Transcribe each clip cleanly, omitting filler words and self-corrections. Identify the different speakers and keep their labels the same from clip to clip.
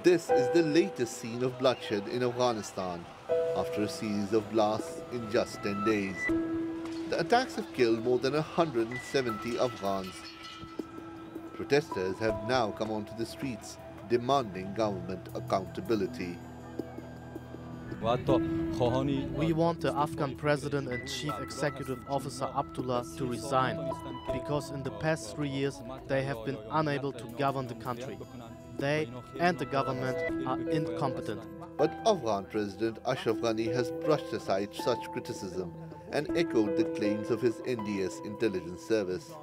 Speaker 1: This is the latest scene of bloodshed in Afghanistan after a series of blasts in just 10 days. The attacks have killed more than 170 Afghans. Protesters have now come onto the streets demanding government accountability.
Speaker 2: We want the Afghan President and Chief Executive Officer Abdullah to resign, because in the past 3 years they have been unable to govern the country. They and the government are incompetent.
Speaker 1: But Afghan President Ashraf Ghani has brushed aside such criticism and echoed the claims of his NDS intelligence service.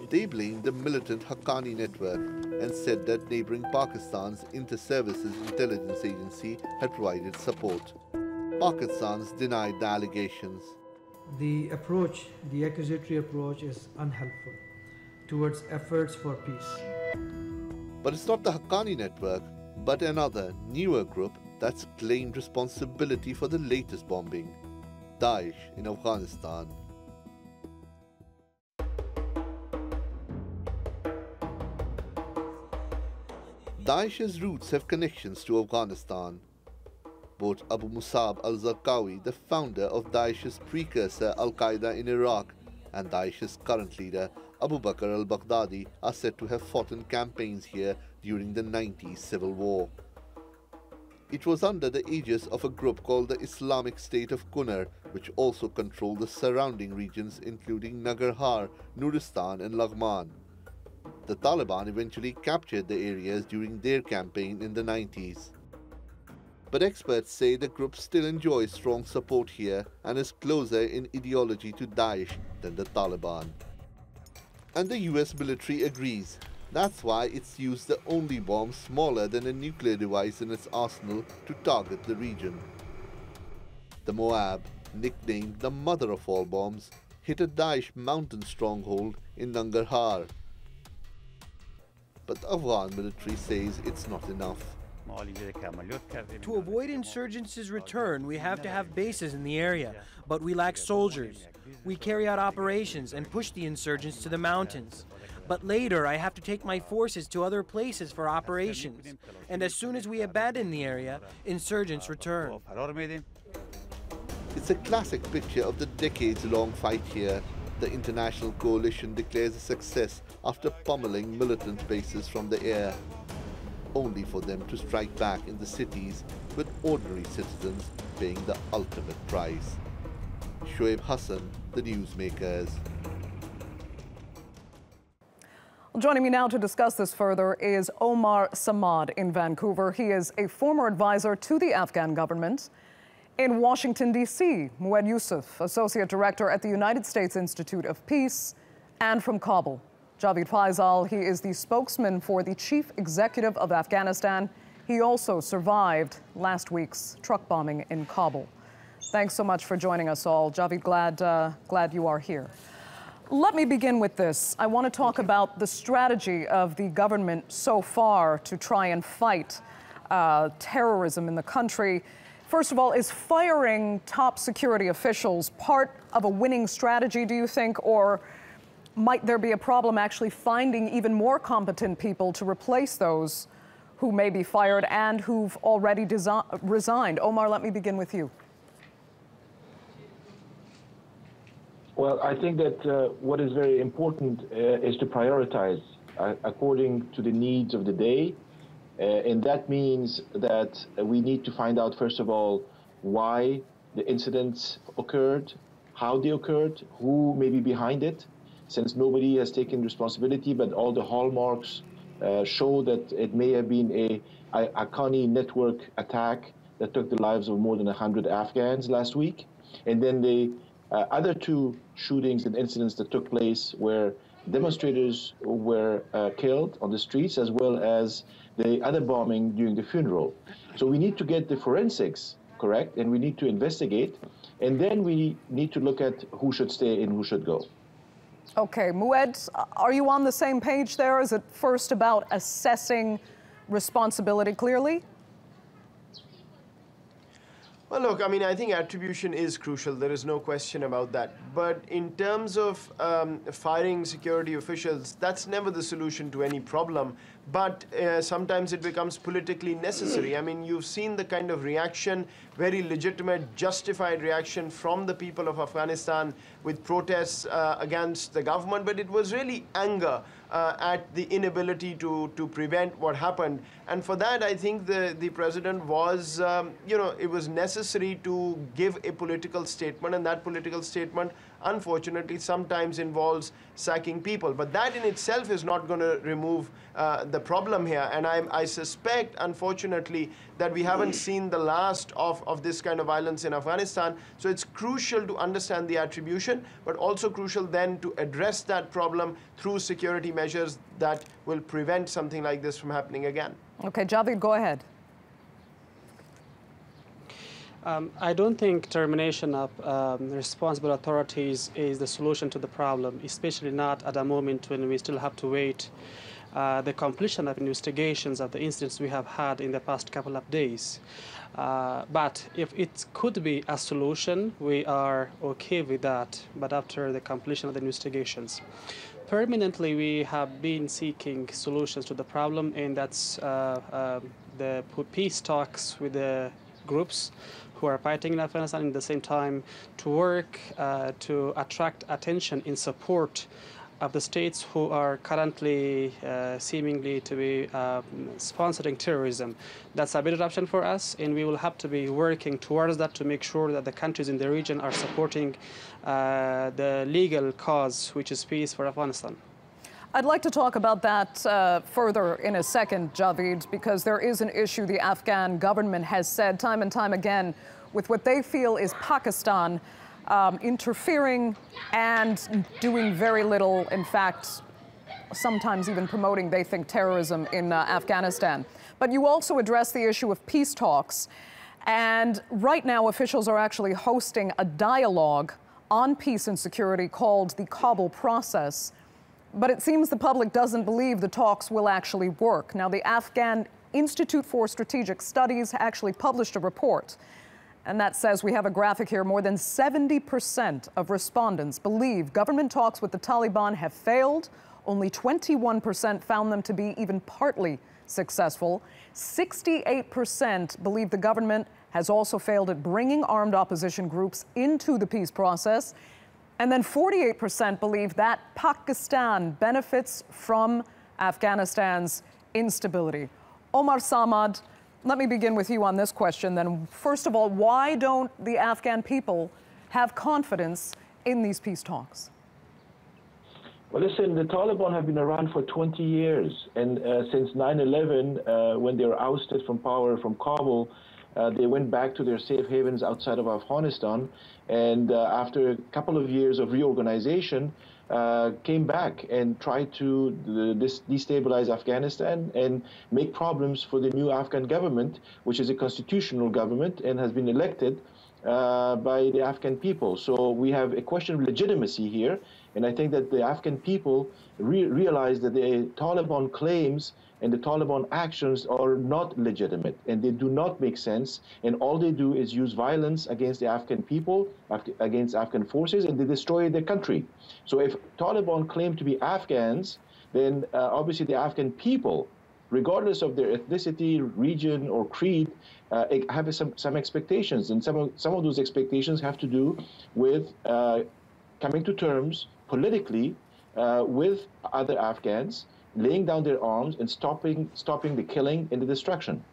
Speaker 1: They blamed the militant Haqqani network and said that neighboring Pakistan's Inter-Services Intelligence Agency had provided support. Pakistan's denied the allegations.
Speaker 3: The accusatory approach is unhelpful towards efforts for peace.
Speaker 1: But it's not the Haqqani network, but another, newer group that's claimed responsibility for the latest bombing, Daesh in Afghanistan. Daesh's roots have connections to Afghanistan. Both Abu Musab al-Zarqawi, the founder of Daesh's precursor Al-Qaeda in Iraq, and Daesh's current leader Abu Bakr al-Baghdadi are said to have fought in campaigns here during the 90s civil war. It was under the aegis of a group called the Islamic State of Kunar, which also controlled the surrounding regions including Nangarhar, Nuristan and Laghman. The Taliban eventually captured the areas during their campaign in the 90s. But experts say the group still enjoys strong support here and is closer in ideology to Daesh than the Taliban. And the US military agrees. That's why it's used the only bomb smaller than a nuclear device in its arsenal to target the region. The Moab, nicknamed the mother of all bombs, hit a Daesh mountain stronghold in Nangarhar. But the Afghan military says it's not enough.
Speaker 4: To avoid insurgents' return, we have to have bases in the area, but we lack soldiers. We carry out operations and push the insurgents to the mountains. But later, I have to take my forces to other places for operations. And as soon as we abandon the area, insurgents return.
Speaker 1: It's a classic picture of the decades-long fight here. The international coalition declares a success after pummeling militant bases from the air, only for them to strike back in the cities with ordinary citizens paying the ultimate price. Shoaib Hassan, the Newsmakers.
Speaker 5: Joining me now to discuss this further is Omar Samad in Vancouver. He is a former advisor to the Afghan government. In Washington, D.C., Mued Yusuf, Associate Director at the United States Institute of Peace, and from Kabul, Javid Faisal. He is the spokesman for the Chief Executive of Afghanistan. He also survived last week's truck bombing in Kabul. Thanks so much for joining us all. Javid, glad you are here. Let me begin with this. I want to talk about the strategy of the government so far to try and fight terrorism in the country. First of all, is firing top security officials part of a winning strategy, do you think, or might there be a problem actually finding even more competent people to replace those who may be fired and who've already resigned? Omar, let me begin with you.
Speaker 6: Well, I think that what is very important is to prioritize according to the needs of the day. And that means that we need to find out, first of all, why the incidents occurred, how they occurred, who may be behind it, since nobody has taken responsibility, but all the hallmarks show that it may have been a Haqqani network attack that took the lives of more than 100 Afghans last week. And then the other two shootings and incidents that took place where demonstrators were killed on the streets, as well as the other bombing during the funeral. So we need to get the forensics correct, and we need to investigate, and then we need to look at who should stay and who should go.
Speaker 5: Okay, Mued, are you on the same page there? Is it first about assessing responsibility clearly?
Speaker 7: Well, look, I mean, I think attribution is crucial. There is no question about that. But in terms of firing security officials, that's never the solution to any problem. But sometimes it becomes politically necessary. I mean, you've seen the kind of reaction, very legitimate, justified reaction from the people of Afghanistan with protests against the government. But it was really anger at the inability to prevent what happened. And for that, I think the president was, it was necessary to give a political statement, and that political statement, unfortunately, sometimes involves sacking people. But that in itself is not going to remove the problem here. And I suspect, unfortunately, that we haven't seen the last of this kind of violence in Afghanistan. So it's crucial to understand the attribution, but also crucial then to address that problem through security measures that will prevent something like this from happening again.
Speaker 5: Okay, Javed, go ahead.
Speaker 8: I don't think termination of responsible authorities is the solution to the problem, especially not at a moment when we still have to wait the completion of investigations of the incidents we have had in the past couple of days. But if it could be a solution, we are okay with that, but after the completion of the investigations. Permanently, we have been seeking solutions to the problem, and that's the peace talks with the groups who are fighting in Afghanistan, at the same time to work to attract attention in support of the states who are currently seemingly to be sponsoring terrorism. That's a better option for us, and we will have to be working towards that to make sure that the countries in the region are supporting the legal cause, which is peace for Afghanistan.
Speaker 5: I'd like to talk about that further in a second, Javed, because there is an issue the Afghan government has said time and time again with what they feel is Pakistan interfering and doing very little, in fact, sometimes even promoting, they think, terrorism in Afghanistan. But you also address the issue of peace talks. And right now, officials are actually hosting a dialogue on peace and security called the Kabul process. But it seems the public doesn't believe the talks will actually work. Now, the Afghan Institute for Strategic Studies actually published a report, and that says, we have a graphic here, more than 70% of respondents believe government talks with the Taliban have failed. Only 21% found them to be even partly successful. 68% believe the government has also failed at bringing armed opposition groups into the peace process. And then 48% believe that Pakistan benefits from Afghanistan's instability. Omar Samad, let me begin with you on this question then. First of all, why don't the Afghan people have confidence in these peace talks?
Speaker 6: Well, listen, the Taliban have been around for 20 years. And since 9/11, when they were ousted from power from Kabul, they went back to their safe havens outside of Afghanistan. And after a couple of years of reorganization, came back and tried to destabilize Afghanistan and make problems for the new Afghan government, which is a constitutional government and has been elected by the Afghan people. So we have a question of legitimacy here. And I think that the Afghan people realize that the Taliban claims and the Taliban actions are not legitimate, and they do not make sense. And all they do is use violence against the Afghan people, against Afghan forces, and they destroy their country. So if Taliban claim to be Afghans, then obviously the Afghan people, regardless of their ethnicity, region, or creed, have some expectations. And some of those expectations have to do with coming to terms politically with other Afghans, laying down their arms and stopping the killing and the destruction.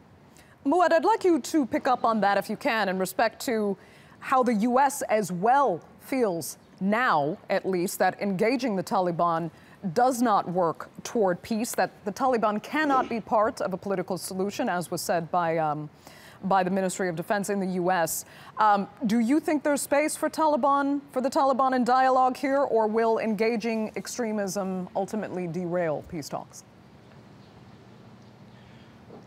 Speaker 5: Muad, I'd like you to pick up on that, if you can, in respect to how the U.S. as well feels now, at least, that engaging the Taliban does not work toward peace, that the Taliban cannot be part of a political solution, as was said by the Ministry of Defense in the U.S. Do you think there's space for the Taliban in dialogue here, or will engaging extremism ultimately derail peace talks?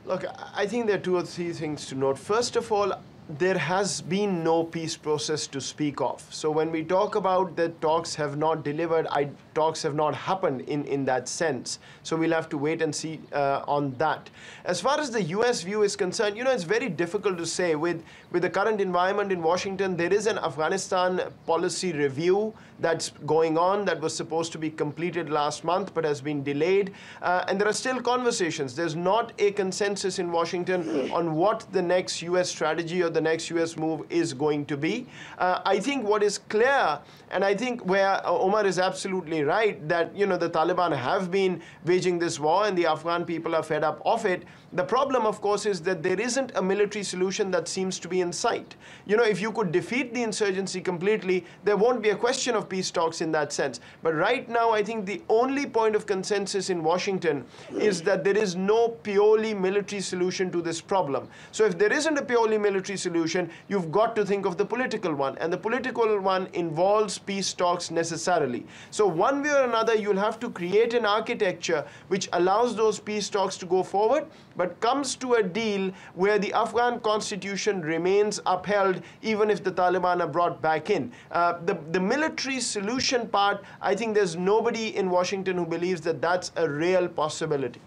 Speaker 7: Look, I think there are two or three things to note. First of all, there has been no peace process to speak of. So when we talk about that talks have not delivered, talks have not happened in that sense. So we'll have to wait and see on that. As far as the US view is concerned, it's very difficult to say. With the current environment in Washington, there is an Afghanistan policy review that's going on that was supposed to be completed last month but has been delayed. And there are still conversations. There's not a consensus in Washington on what the next US strategy or the next US move is going to be. I think what is clear, and I think where Omar is absolutely right, that the Taliban have been waging this war and the Afghan people are fed up of it. The problem, of course, is that there isn't a military solution that seems to be in sight. If you could defeat the insurgency completely, there won't be a question of peace talks in that sense. But right now, I think the only point of consensus in Washington is that there is no purely military solution to this problem. So if there isn't a purely military solution, you've got to think of the political one. And the political one involves peace talks necessarily. So one way or another, you'll have to create an architecture which allows those peace talks to go forward, but comes to a deal where the Afghan constitution remains upheld even if the Taliban are brought back in. The military solution part, I think there's nobody in Washington who believes that that's a real possibility.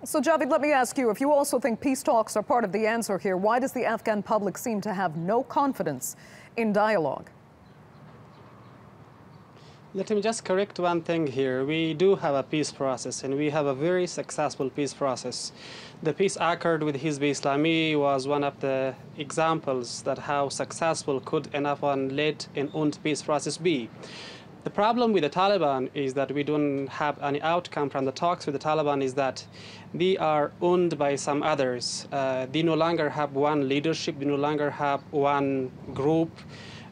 Speaker 5: So Javed, let me ask you, if you also think peace talks are part of the answer here, why does the Afghan public seem to have no confidence in dialogue?
Speaker 8: Let me just correct one thing here. We do have a peace process, and we have a very successful peace process. The peace accord with Hizb Islami was one of the examples that how successful could an Afghan-led and owned peace process be. The problem with the Taliban is that we don't have any outcome from the talks with the Taliban is that they are owned by some others. They no longer have one leadership, they no longer have one group.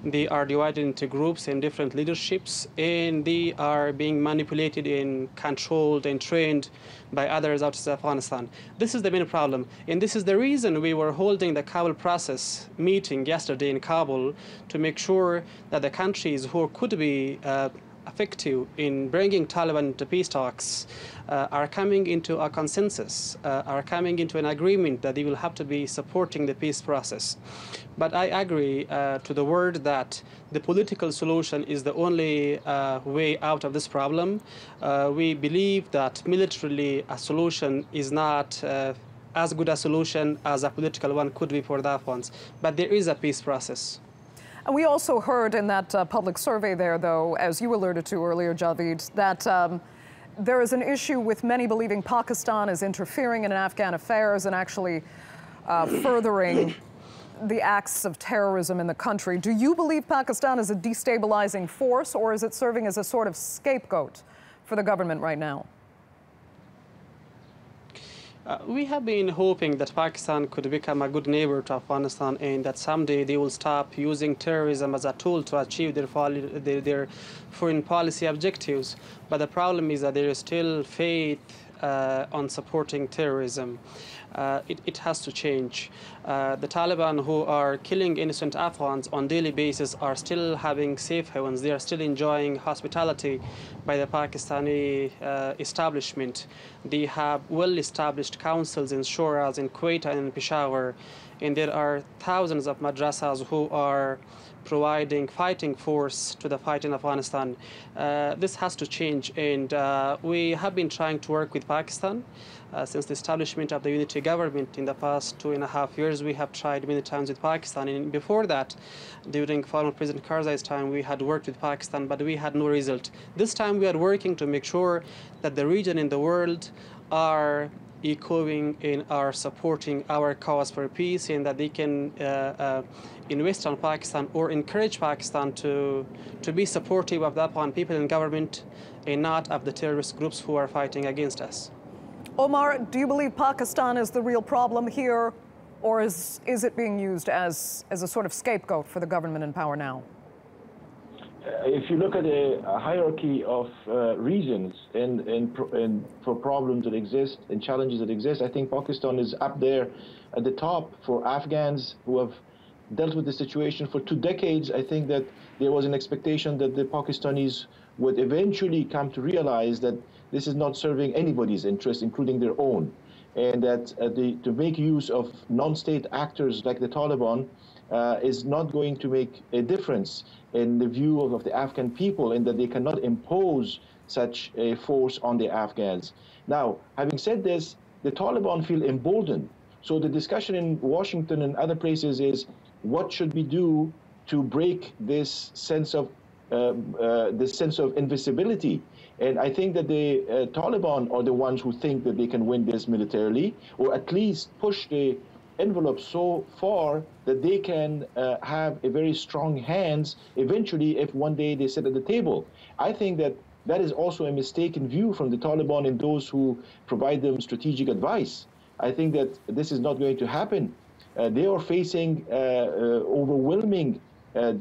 Speaker 8: They are divided into groups and different leaderships, and they are being manipulated and controlled and trained by others outside Afghanistan. This is the main problem, and this is the reason we were holding the Kabul process meeting yesterday in Kabul to make sure that the countries who could be effective in bringing Taliban to peace talks are coming into a consensus, are coming into an agreement that they will have to be supporting the peace process. But I agree to the word that the political solution is the only way out of this problem. We believe that militarily a solution is not as good a solution as a political one could be for the Afghans. But there is a peace process.
Speaker 5: And we also heard in that public survey there, though, as you alluded to earlier, Javed, that there is an issue with many believing Pakistan is interfering in Afghan affairs and actually furthering the acts of terrorism in the country. Do you believe Pakistan is a destabilizing force, or is it serving as a sort of scapegoat for the government right now?
Speaker 8: We have been hoping that Pakistan could become a good neighbor to Afghanistan and that someday they will stop using terrorism as a tool to achieve their foreign policy objectives. But the problem is that there is still faith on supporting terrorism. It has to change. The Taliban, who are killing innocent Afghans on a daily basis, are still having safe havens. They are still enjoying hospitality by the Pakistani establishment. They have well-established councils in Shoras, in Quetta, and in Peshawar. And there are thousands of madrasas who are providing fighting force to the fight in Afghanistan. This has to change, and we have been trying to work with Pakistan since the establishment of the unity government in the past 2.5 years. We have tried many times with Pakistan, and before that, during former President Karzai's time, we had worked with Pakistan, but we had no result. This time we are working to make sure that the region in the world are echoing and are supporting our cause for peace, and that they can invest on Pakistan or encourage Pakistan to be supportive of the Afghan people and government and not of the terrorist groups who are fighting against us.
Speaker 5: Omar, do you believe Pakistan is the real problem here, or is it being used as a sort of scapegoat for the government in power now?
Speaker 6: If you look at a hierarchy of reasons and for problems that exist and challenges that exist, I think Pakistan is up there at the top. For Afghans who have dealt with the situation for 2 decades, I think that there was an expectation that the Pakistanis would eventually come to realize that this is not serving anybody's interest, including their own. and that to make use of non-state actors like the Taliban is not going to make a difference in the view of the Afghan people, and that they cannot impose such a force on the Afghans. Now, having said this, the Taliban feel emboldened. So the discussion in Washington and other places is, what should we do to break this sense of invisibility? And I think that the Taliban are the ones who think that they can win this militarily, or at least push the envelope so far that they can have a very strong hands eventually if one day they sit at the table. I think that that is also a mistaken view from the Taliban and those who provide them strategic advice. I think that this is not going to happen. They are facing overwhelming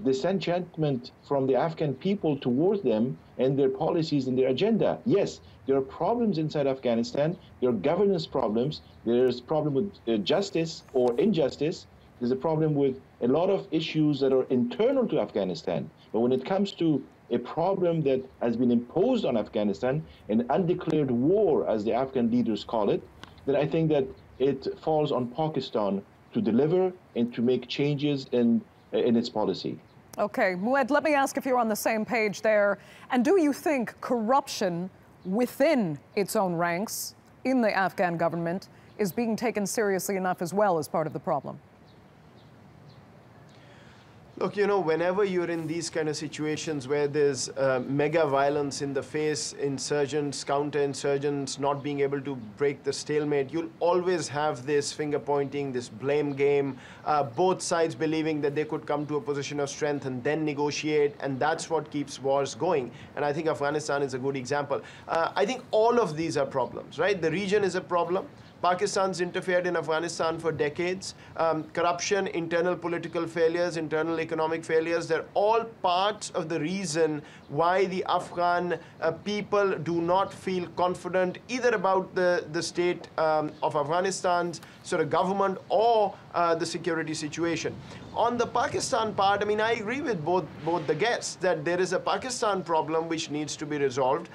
Speaker 6: disenchantment from the Afghan people towards them and their policies and their agenda. Yes, there are problems inside Afghanistan. There are governance problems. There's a problem with justice or injustice. There's a problem with a lot of issues that are internal to Afghanistan. But when it comes to a problem that has been imposed on Afghanistan, an undeclared war, as the Afghan leaders call it, then I think that it falls on Pakistan to deliver and to make changes in its policy.
Speaker 5: Okay, Mued, let me ask if you're on the same page there. And do you think corruption within its own ranks in the Afghan government is being taken seriously enough as well as part of the problem?
Speaker 7: Look, you know, whenever you're in these kind of situations where there's mega violence in the face, insurgents, counter-insurgents not being able to break the stalemate, you'll always have this finger-pointing, this blame game, both sides believing that they could come to a position of strength and then negotiate, and that's what keeps wars going. And I think Afghanistan is a good example. I think all of these are problems, right? The region is a problem. Pakistan's interfered in Afghanistan for decades. Corruption, internal political failures, internal economic failures, they're all parts of the reason why the Afghan people do not feel confident either about the state of Afghanistan's sort of government or the security situation. On the Pakistan part, I mean, I agree with both the guests that there is a Pakistan problem which needs to be resolved.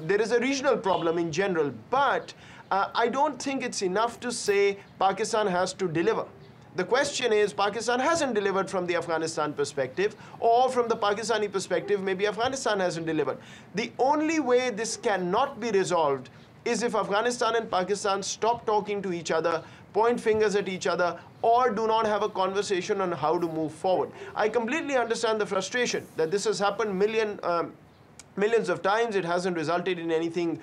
Speaker 7: There is a regional problem in general, but I don't think it's enough to say Pakistan has to deliver. The question is, Pakistan hasn't delivered from the Afghanistan perspective, or from the Pakistani perspective, maybe Afghanistan hasn't delivered. The only way this cannot be resolved is if Afghanistan and Pakistan stop talking to each other, point fingers at each other, or do not have a conversation on how to move forward. I completely understand the frustration that this has happened millions of times. It hasn't resulted in anything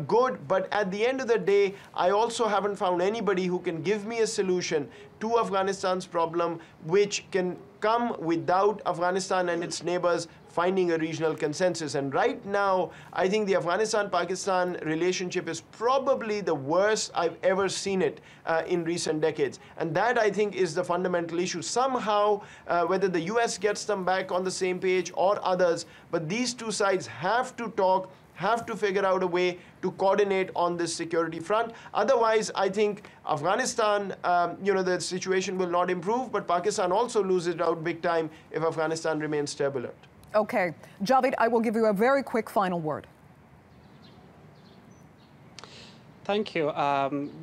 Speaker 7: good, but at the end of the day, I also haven't found anybody who can give me a solution to Afghanistan's problem which can come without Afghanistan and its neighbors finding a regional consensus. And right now, I think the Afghanistan-Pakistan relationship is probably the worst I've ever seen it in recent decades. And that, I think, is the fundamental issue. Somehow, whether the US gets them back on the same page or others, but these two sides have to talk, have to figure out a way to coordinate on this security front. Otherwise, I think Afghanistan, you know, the situation will not improve, but Pakistan also loses out big time if Afghanistan remains turbulent.
Speaker 5: Okay. Javed, I will give you a very quick final word.
Speaker 8: Thank you.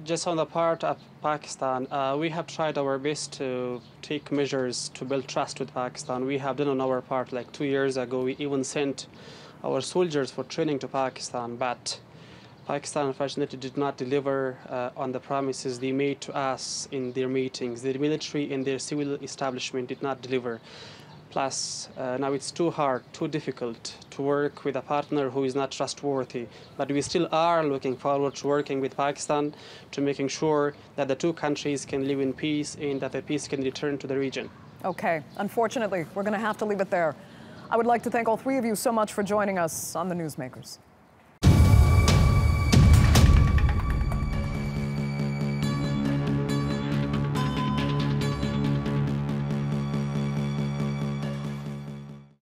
Speaker 8: Just on the part of Pakistan, we have tried our best to take measures to build trust with Pakistan. We have done on our part, like 2 years ago, we even sent our soldiers for training to Pakistan, but Pakistan unfortunately did not deliver on the promises they made to us in their meetings. The military and their civil establishment did not deliver. Plus, now it's too hard, too difficult to work with a partner who is not trustworthy. But we still are looking forward to working with Pakistan to making sure that the two countries can live in peace and that the peace can return to the region.
Speaker 5: Okay. Unfortunately, we're going to have to leave it there. I would like to thank all three of you so much for joining us on the Newsmakers.